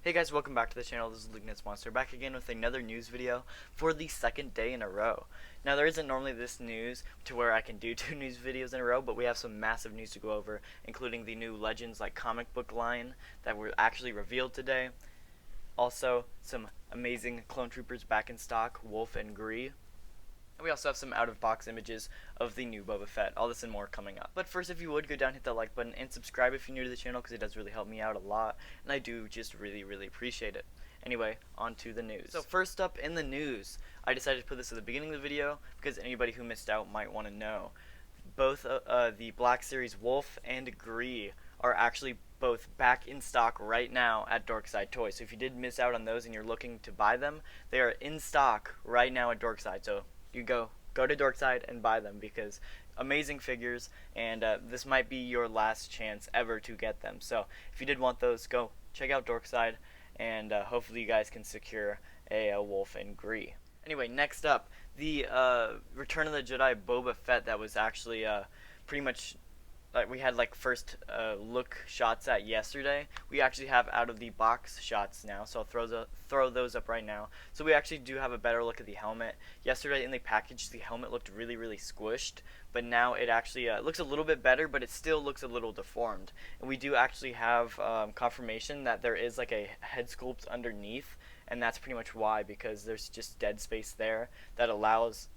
Hey guys, welcome back to the channel. This is Lugnet's Monster, back again with another news video for the second day in a row. Now, there isn't normally this news to where I can do 2 news videos in a row, but we have some massive news to go over, including the new Legends like comic book line that were actually revealed today. Also, some amazing clone troopers back in stock, Wolf and Gree. And we also have some out-of-box images of the new Boba Fett. All this and more coming up. But first, if you would, go down, hit that like button, and subscribe if you're new to the channel, because it does really help me out a lot, and I do just really appreciate it. Anyway, on to the news. So first up in the news, I decided to put this at the beginning of the video, because anybody who missed out might want to know. Both the Black Series Wolf and Gree are actually both back in stock right now at Dorkside Toys. So if you did miss out on those and you're looking to buy them, they are in stock right now at Dorkside. So you go to Dorkside and buy them, because amazing figures, and this might be your last chance ever to get them. So if you did want those, go check out Dorkside, and hopefully you guys can secure a Wolf and Gree. Anyway, next up, the Return of the Jedi Boba Fett that was actually pretty much we had like first look shots at yesterday. We actually have out of the box shots now, so I'll throw those up right now. So we actually do have a better look at the helmet. Yesterday in the package, the helmet looked really squished, but now it actually looks a little bit better, but it still looks a little deformed. And we do actually have confirmation that there is like a head sculpt underneath, and that's pretty much why, because there's just dead space there that allows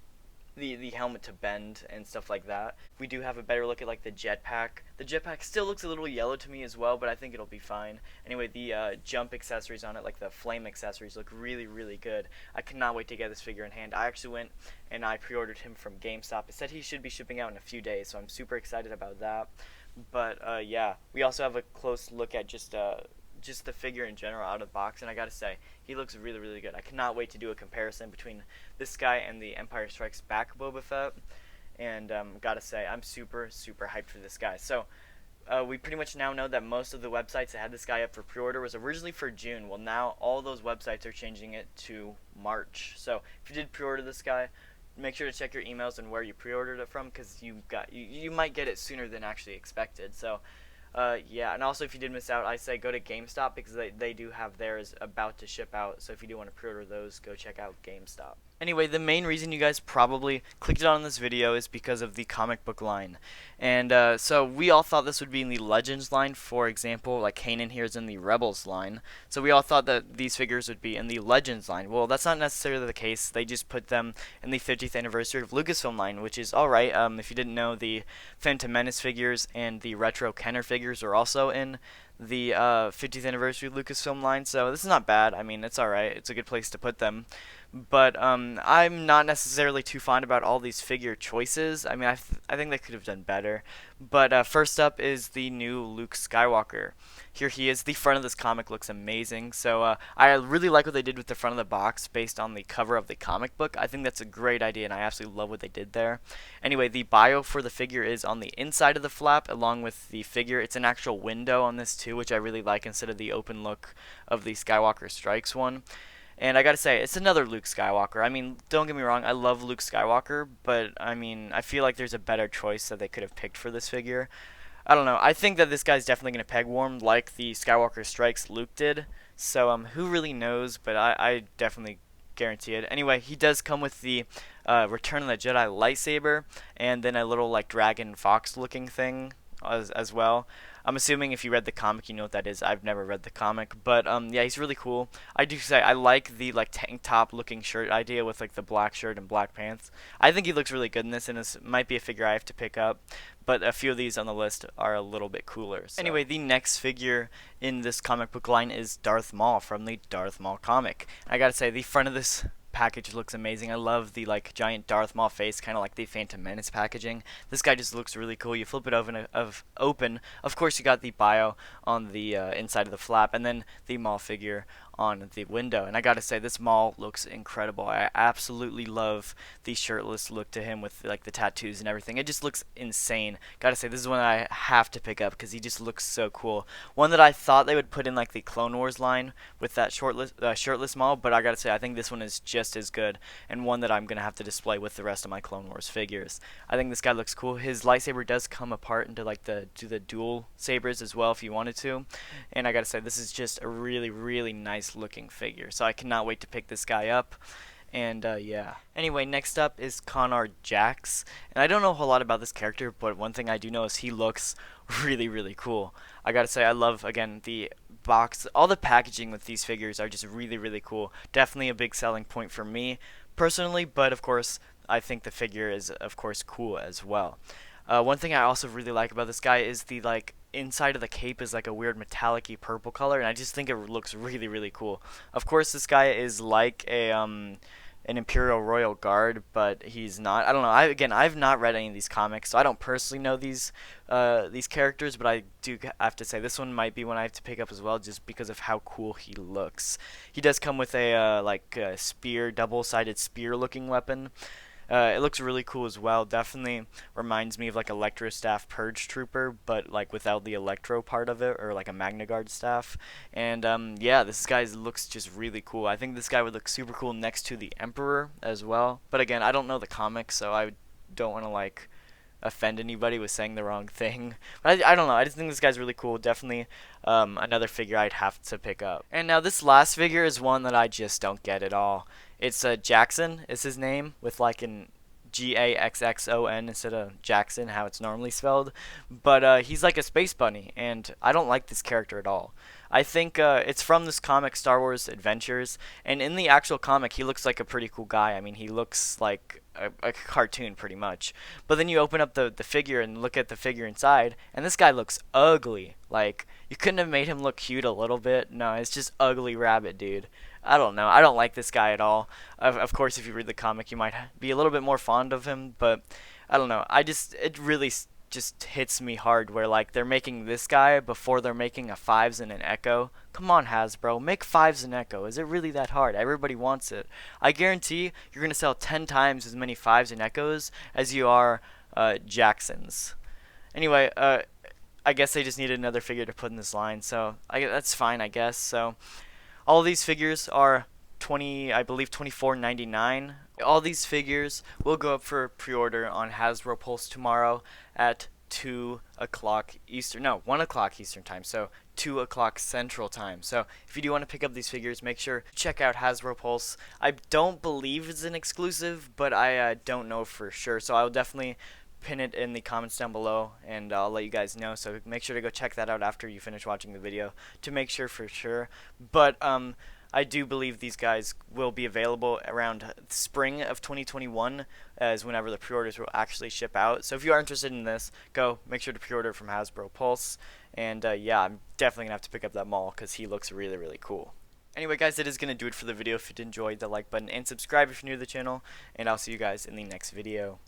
the helmet to bend and stuff like that. We do have a better look at like the jetpack. The jetpack still looks a little yellow to me as well, but I think it'll be fine. Anyway, the jump accessories on it, like the flame accessories, look really good. I cannot wait to get this figure in hand. I actually went and I pre-ordered him from GameStop. It said he should be shipping out in a few days, so I'm super excited about that. But yeah, we also have a close look at just the figure in general out of the box, and I gotta say, he looks really good. I cannot wait to do a comparison between this guy and the Empire Strikes Back Boba Fett, and gotta say, I'm super hyped for this guy. So we pretty much now know that most of the websites that had this guy up for pre-order was originally for June. Well, now all those websites are changing it to March. So if you did pre-order this guy, make sure to check your emails and where you pre-ordered it from, because you might get it sooner than actually expected. So yeah, and also if you did miss out, I say go to GameStop, because they do have theirs about to ship out. So if you do want to pre-order those, go check out GameStop. Anyway, the main reason you guys probably clicked on this video is because of the comic book line. And so we all thought this would be in the Legends line. For example, like Kanan here is in the Rebels line. So we all thought that these figures would be in the Legends line. Well, that's not necessarily the case. They just put them in the 50th anniversary of Lucasfilm line, which is alright. If you didn't know, the Phantom Menace figures and the Retro Kenner figures are also in the 50th anniversary of Lucasfilm line. So this is not bad. I mean, it's alright. It's a good place to put them. But I'm not necessarily too fond about all these figure choices. I mean, I think they could have done better. But first up is the new Luke Skywalker. Here he is. The front of this comic looks amazing. So I really like what they did with the front of the box based on the cover of the comic book. I think that's a great idea, and I absolutely love what they did there. Anyway, the bio for the figure is on the inside of the flap along with the figure. It's an actual window on this too, which I really like, instead of the open look of the Skywalker Strikes one. And I gotta say, it's another Luke Skywalker. I mean, don't get me wrong, I love Luke Skywalker, but I mean, I feel like there's a better choice that they could have picked for this figure. I don't know. I think that this guy's definitely gonna peg warm like the Skywalker Strikes Luke did. So who really knows? But I definitely guarantee it. Anyway, he does come with the Return of the Jedi lightsaber, and then a little like dragon fox looking thing as well. I'm assuming if you read the comic, you know what that is. I've never read the comic, but yeah, he's really cool. I do say I like the like tank top looking shirt idea with like the black shirt and black pants. I think he looks really good in this, and this might be a figure I have to pick up. But a few of these on the list are a little bit cooler. So. Anyway, the next figure in this comic book line is Darth Maul from the Darth Maul comic. I gotta say, the front of this package looks amazing. I love the like giant Darth Maul face, kind of like the Phantom Menace packaging. This guy just looks really cool. You flip it open. Of course, you got the bio on the inside of the flap, and then the Maul figure on the window. And I gotta say, this Maul looks incredible. I absolutely love the shirtless look to him with like the tattoos and everything. It just looks insane. Gotta say, this is one I have to pick up because he just looks so cool. One that I thought they would put in like the Clone Wars line with that shirtless Maul, but I gotta say, I think this one is just just as good, and one that I'm going to have to display with the rest of my Clone Wars figures. I think this guy looks cool. His lightsaber does come apart into like the dual sabers as well if you wanted to, and I gotta say this is just a really nice looking figure, so I cannot wait to pick this guy up. And yeah. Anyway, next up is Connor Jax, and I don't know a whole lot about this character, but one thing I do know is he looks really cool. I gotta say, I love, again, the box. All the packaging with these figures are just really cool. Definitely a big selling point for me personally, but of course I think the figure is of course cool as well. One thing I also really like about this guy is the like inside of the cape is like a weird metallic-y purple color, and I just think it looks really cool. Of course, this guy is like a an Imperial Royal Guard, but he's not. I don't know. I've not read any of these comics, so I don't personally know these characters, but I do have to say this one might be one I have to pick up as well, just because of how cool he looks. He does come with a like a spear, double-sided spear-looking weapon. It looks really cool as well. Definitely reminds me of like Electro Staff Purge Trooper, but like without the Electro part of it, or like a Magna Guard staff. And yeah, this guy looks just really cool. I think this guy would look super cool next to the Emperor as well. But again, I don't know the comics, so I don't want to like offend anybody with saying the wrong thing. But I don't know. I just think this guy's really cool. Definitely another figure I'd have to pick up. And now this last figure is one that I just don't get at all. It's Jackson is his name, with like an Gaxxon instead of Jackson, how it's normally spelled. But he's like a space bunny, and I don't like this character at all. I think it's from this comic, Star Wars Adventures, and in the actual comic, he looks like a pretty cool guy. I mean, he looks like a cartoon pretty much. But then you open up the figure and look at the figure inside, and this guy looks ugly. Like, you couldn't have made him look cute a little bit. No, it's just ugly rabbit, dude. I don't know. I don't like this guy at all. Of course, if you read the comic, you might be a little bit more fond of him, but I don't know. It really just hits me hard where like they're making this guy before they're making a Fives and an Echo. Come on, Hasbro, make Fives and Echo. Is it really that hard? Everybody wants it. I guarantee you're gonna sell 10 times as many Fives and Echoes as you are Jacksons. Anyway, I guess they just needed another figure to put in this line, so that's fine, I guess. So all these figures are I believe $24.99. All these figures will go up for pre-order on Hasbro Pulse tomorrow at 2 o'clock Eastern, no, 1 o'clock Eastern time, so 2 o'clock Central time. So if you do want to pick up these figures, make sure to check out Hasbro Pulse. I don't believe it's an exclusive, but I don't know for sure, so I'll definitely pin it in the comments down below, and I'll let you guys know, so make sure to go check that out after you finish watching the video to make sure for sure. But I do believe these guys will be available around spring of 2021 as whenever the pre-orders will actually ship out. So if you are interested in this, go make sure to pre-order from Hasbro Pulse. And yeah, I'm definitely going to have to pick up that Maul because he looks really cool. Anyway guys, that is going to do it for the video. If you did enjoy, the like button and subscribe if you're new to the channel. And I'll see you guys in the next video.